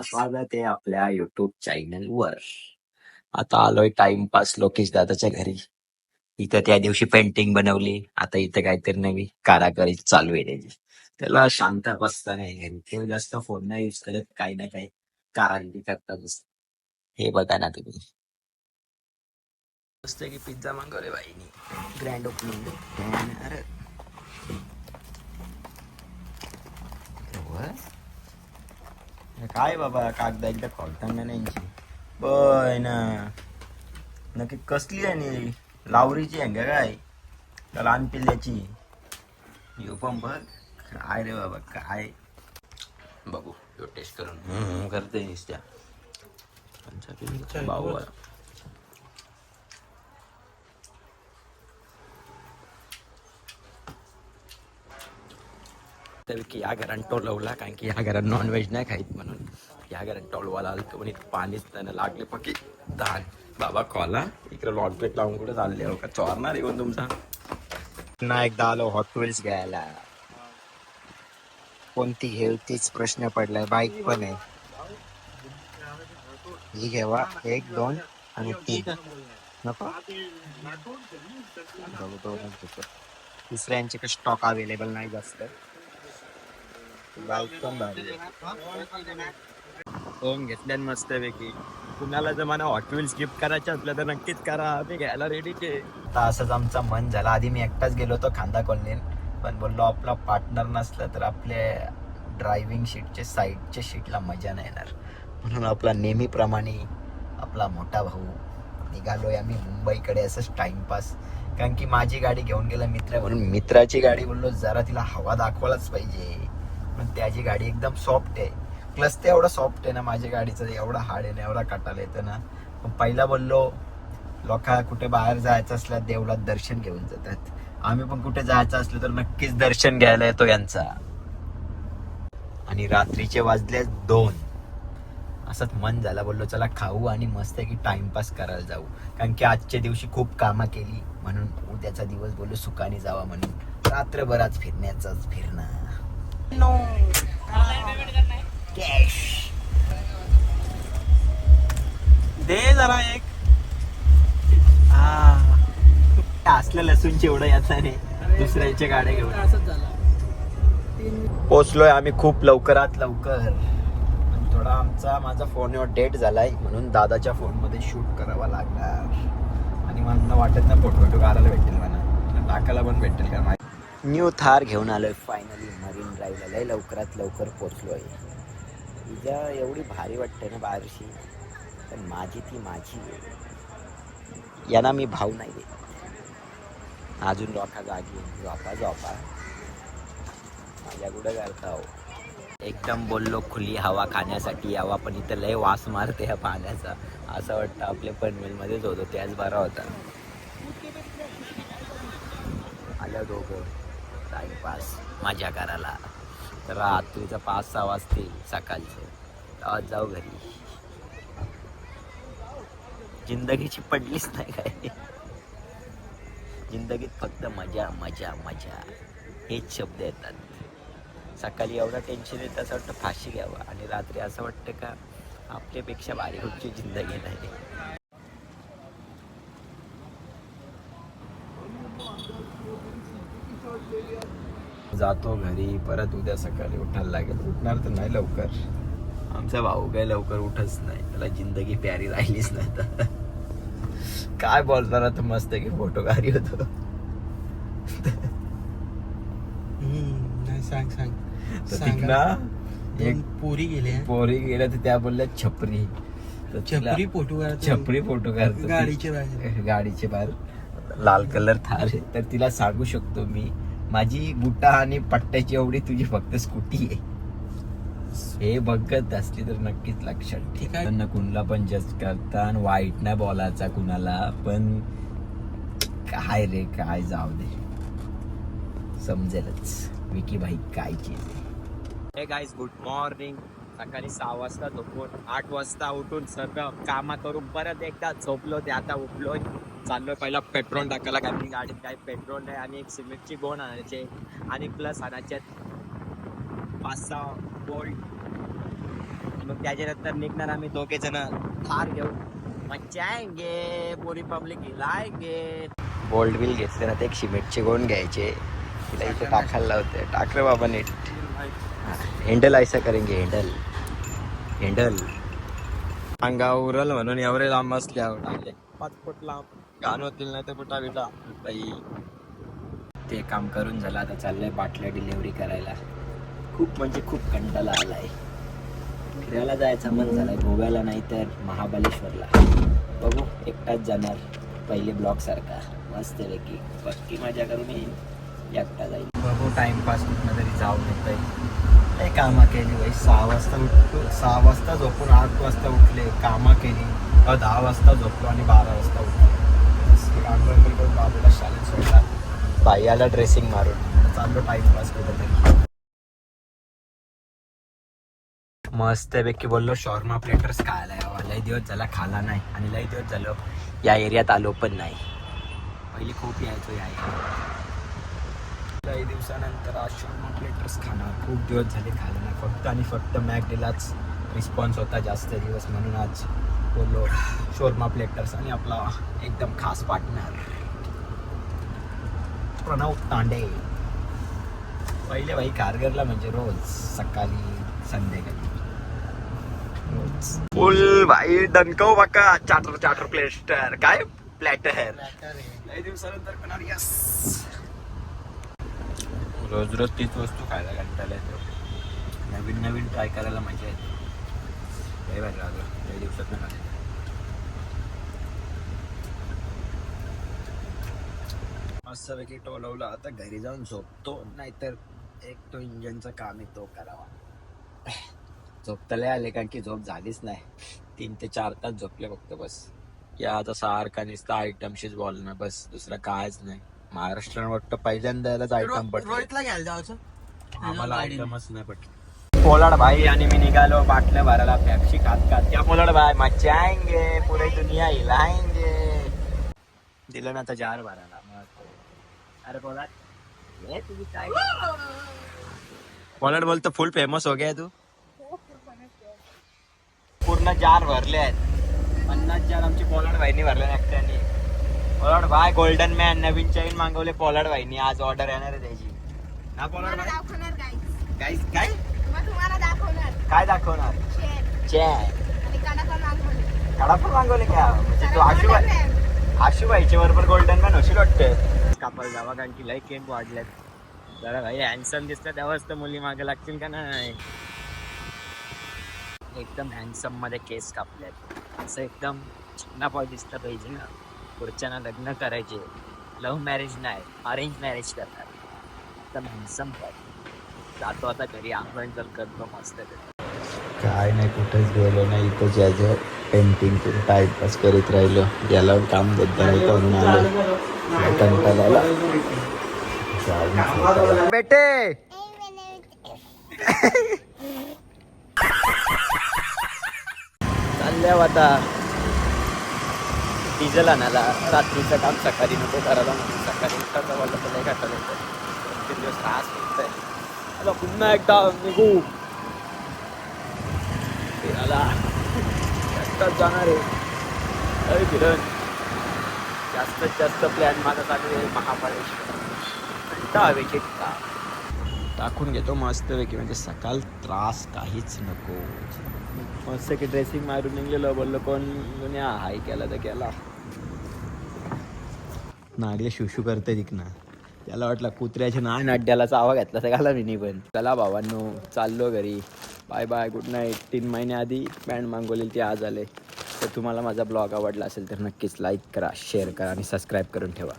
स्वागत आहे आपल्या युट्यूब चॅनल वर. आता आलोय टाइमपास लोकेश दादाच्या घरी. इथं त्या दिवशी पेंटिंग बनवली, आता इथं काहीतरी नवी कारागिरी चालू आहे त्याची. त्याला शांत बसता नाही घरी, ते जास्त फोन नाही युज करत, काही ना काही कारागिरी करतात. हे बघा ना तुम्ही, मस्त की पिझ्झा मागवले बाईनी, ग्रँड ओपनिंग. अरे काय बाबा, कागदा एकदा खोलताना नाही बय ना, नक्की कसली आहे नी, लावरीची आहे का काय, का लहान पिल्ल्याची? यो पण बघ काय रे बाबा, काय बघू यो टेस्ट करून करते नुसत्या भाऊ. तर की या घरात टोलवला, कारण की या घरात नॉनव्हेज नाही खाईत, म्हणून या घरात टोलवाला आलं. म्हणे पाणीच त्यानं लागले पकी धान. बाबा कॉला इकडे लॉटपेट लावून कुठे चालले हो का, चोरणार आहे कोण तुमचा? पुन्हा एकदा आलो हॉट व्हील्स घ्यायला. कोणती घेऊ तीच प्रश्न पडलाय. बाईक पण आहे, ही घेवा 1, 2 आणि 3 नको, दुसऱ्यांचे स्टॉक अवेलेबल नाही जास्त. बाईक पण भारी होऊन घेतल्या मस्त पैकी. कुणाला जर मला हॉट व्हील्स गिफ्ट करायचे असलं तर नक्कीच करा, मी घ्यायला रेडीच आहे. आता असंच आमचा मन झाला. आधी मी एकटाच गेलो होतो खांदा कॉलनीत, पण बोललो आपला पार्टनर नसलं तर आपल्या ड्रायव्हिंग सीटच्या साईडच्या सीटला मजा नाही येणार, म्हणून आपला नेहमीप्रमाणे आपला मोठा भाऊ निघालोय आम्ही मुंबईकडे असंच टाइमपास. कारण की माझी गाडी घेऊन गेला मित्र, म्हणून मित्राची गाडी बोललो जरा तिला हवा दाखवायलाच पाहिजे. पण त्याची गाडी एकदम सॉफ्ट आहे, प्लस ते एवढं सॉफ्ट आहे ना, माझ्या गाडीचं एवढा हार्ड आहे ना, एवढा कटाला येतं ना. पण पहिला बोललो लोका कुठे बाहेर जायचं असलं देवळात दर्शन घेऊन जातात, आम्ही पण कुठे जायचं असलं तर नक्कीच दर्शन घ्यायला येतो यांचा. आणि रात्रीचे वाजले 2. असंच मन झालं, बोललो चला खाऊ आणि मस्त की टाइमपास करायला जाऊ. कारण की आजच्या दिवशी खूप कामं केली, म्हणून उद्याचा दिवस बोललो सुखाने जावा, म्हणून रात्रभरात फिरण्याचाच फिरणं. कॅश दे जरा एक. असलं लसूणची एवढं याचा रे, दुसऱ्यांच्या गाड्या घेऊन पोचलोय आम्ही खूप लवकरात लवकर. थोडा माझा फोनवर डेट झालाय, म्हणून दादाच्या फोन मध्ये शूट करावा लागणार. आणि मला वाटत ना फोटो काढायला भेटेल, मला टाकायला पण भेटेल का. न्यू थार घेऊन आलोय फायनली मरीन ड्राईव्हला. लय लवकरात लवकर पोचलोय. तिच्या एवढी भारी वाटते ना बाहेरशी, पण माझी ती माझी आहे, यांना मी भाव नाही देत. अजून लोका जागी झोपा माझ्या कुठं करता हो. एकदम बोललो खुली हवा खाण्यासाठी यावा, पण इथं लय वास मारते ह्या पाण्याचा. असं वाटतं आपल्या पनवेलमध्येच होतो त्याच बरा होता. आलं दोघं टाइमपास मजा करायला. तर रात्रीचं 5-6 वाजतील सकाळचे, आज जाऊ घरी. जिंदगीची पडलीच नाही काय, जिंदगीत फक्त मजा मजा मजा हेच शब्द येतात. सकाळी एवढं टेन्शन येतं असं वाटतं फाशी घ्यावं, आणि रात्री असं वाटतं का आपल्यापेक्षा भारी कुठची जिंदगी नाही. जातो घरी, परत उद्या सकाळी उठायला लागेल. उठणार तर नाही लवकर, आमचा भाऊ काय लवकर उठच नाही, त्याला जिंदगी प्यारी राहिलीच नाही. तर काय बोलणार आता, मस्त की फोटो काढी होतो. सांग ना एक पोरी गेल्या तर त्या बोलल्या छपरी. छपरी फोटो काढतो गाडीचे बाहेर. लाल कलर थार आहे, तर तिला सांगू शकतो मी, माझी बुटा आणि पट्ट्याची एवढी तुझी फक्त स्कूटी आहे. हे बघत असली तर नक्कीच लक्षात ठेव. त्यांना कुणाला पण जज करता आणि वाईट नाही बोलायचा कुणाला पण. काय रे काय, जाऊ दे समजेलच विकी भाई काय चीज आहे. हे गाईज गुड मॉर्निंग. सकाळी 6 वाजता झोपून 8 वाजता उठून सगळं कामा करून परत एकदा झोपलो, ते आता उठलोय. चाललोय पहिला पेट्रोल टाकायला, कारण की गाडीत काही पेट्रोल नाही, आणि एक सिमेंटची गोण आणायचे, आणि प्लस आणायचे 5-6 बोल्ट. मग त्याच्यानंतर निघणार आम्ही 2 जण थार घेऊन. मज्जा येंगे, पुरी पब्लिक हिलाएंगे. बोल्ट बिल घेतले ना ते एक सिमेंटचे गोण घ्यायचे, तिला इथे टाकायला लावते. टाक रे बाबा नीट. हँडल ऐसा करेंगे, हँडल अंगा उरल म्हणून एवढे लांब असल्यावर टाकले 5 फूट लांब. घाण होतील नाही तर कुठा बिटा बाई. ते काम करून झालं, आता चाललंय बाटल्या डिलिव्हरी करायला. खूप म्हणजे खूप कंटाळा आलाय. फिरायला जायचं मन झालंय, गोव्याला नाही तर महाबलेश्वरला. बघू, एकटाच जाणार पहिले ब्लॉग सारखा मस्त पैकी. पक्की मजा करून येईल, एकटा जाईल. बघू टाइमपास कुठं तरी जाऊन येतोय. लय कामं केली बाई. 6 वाजता उठलो, 6 वाजता झोपून 8 वाजता उठले, कामं केली. 10 वाजता झोपलो आणि 12 वाजता उठलो. बाबूला शाळेत सोडला, बाईला ड्रेसिंग मारून चाललो टाइमपास कुठेतरी. मस्तपैकी बोललो शॉर्मा प्लेटर्स खायला यावा. लय दिवस झाला खाला नाही आणि लय दिवस झालो या एरियात आलो पण नाही. पहिली खूप यायचो या एरियात. काही दिवसानंतर आज शॉर्मा प्लेटर्स खाणार. खूप दिवस झाले खायला नाही. फक्त आणि फक्त मॅकडेलाच रिस्पॉन्स होता जास्त दिवस, म्हणून आज बोललो शॉर्मा प्लेटर्स. आणि आपला एकदम खास पार्टनर प्रणव तांडे. पहिले भाई कारगरला म्हणजे रोज सकाळी संध्याकाळी फुल भाई दणकव बाका. चाटर प्लेटर काय प्लॅटर. काही दिवसानंतर करणार. यस, रोज रोज तीच वस्तू खायला कंटाळा येतो. नवीन नवीन ट्राय करायला मजा येते. काही भारी राहतो काही दिवसात नाही. मस्तपैकी टोलवलं. आता घरी जाऊन झोपतो, नाहीतर एक तो इंजनचं काम आहे तो करावा. झोपतले आले कारण की झोप झालीच नाही. 3 ते 4 तास झोपले फक्त बस. या आता सारखा नुसता आयटमशीच बोलणं बस, दुसरं कायच नाही. महाराष्ट्रात वाटतं पहिल्यांदाच आयटम पडले. आम्हाला आयटमच नाही पडले. पोलाड भाई आणि मी निघालो बाटल्या भरायला पॅप्सी खात खात. क्या पोलाड भाई, मजा आएंगे, पुरी दुनिया हिलाएंगे. दिलं ना आता जार भरायला. अरे पोलाड ये तुझी काय. पोलाड बोलतो फुल फेमस हो गया तू. पूर्ण जार भरले आहेत. 50 जार आमची पोलाड भाईनी भरले एकट्याने. पोलाड भाई गोल्डन मॅन नवीन चैन मागवले पोलाड भाईनी. आज ऑर्डर येणार आहे त्याची ना पोलाड भाई. गाईस काय काय दाखवणार. चॅन कडा पण मागवले क्या. म्हणजे तू आशुबाईच्या बरोबर गोल्डन मॅन होशील वाटतं. कापल जावा कारण की लय केक वाढल्यात. जरा भाई हँडसम दिसतं तेव्हाच तर मुली मागे लागतील का नाही. एकदम हँडसम मध्ये केस कापल्यात. असं एकदम चिकनापाव दिसलं पाहिजे ना. पुढच्यानं लग्न करायचे. लव्ह मॅरेज नाही, अरेंज मॅरेज करतात. एकदम हँडसम पाहिजे. जातो आता घरी आंघोळ करतो मस्त. काय नाही कुठेच गेलो नाही. इथं ज्या पेंटिंग करून टाइमपास करीत राहिलो. याला काम बद्दल करून आलो कंटाळाला. बेटे चालल्या आता डिझेल आणायला. रात्रीचं काम सकाळी नको करायला म्हणून सकाळी उठायचं वाटलं तर नाही खायला येतं. 2-3 दिवस त्रास होत आहे. आता पुन्हा एकदा निघू फिरायला. एकटाच जाणार आहे फिरण. जास्तीत जास्त प्लॅन माझा चालू आहे महाबळेश्वर. हवेचे टाकून घेतो मस्तपैकी, म्हणजे सकाळ त्रास काहीच नको. मस्त की ड्रेसिंग मारून निघलेलो. बोललो कोण दुनिया हाय केला तर केला. नाडिया शुशू करते तिकना. त्याला वाटलं कुत्र्याच्या नाड्याला चावा घेतला सगळ्याला मी पण. चला भावांनो चाललो घरी. Bye bye, good night. 3 महिने आधी पॅन्ट मागवलेली ती आज आले. तर तुम्हाला माझा ब्लॉग आवडला असेल तर नक्कीच लाईक करा, शेअर करा आणि सबस्क्राईब करून ठेवा.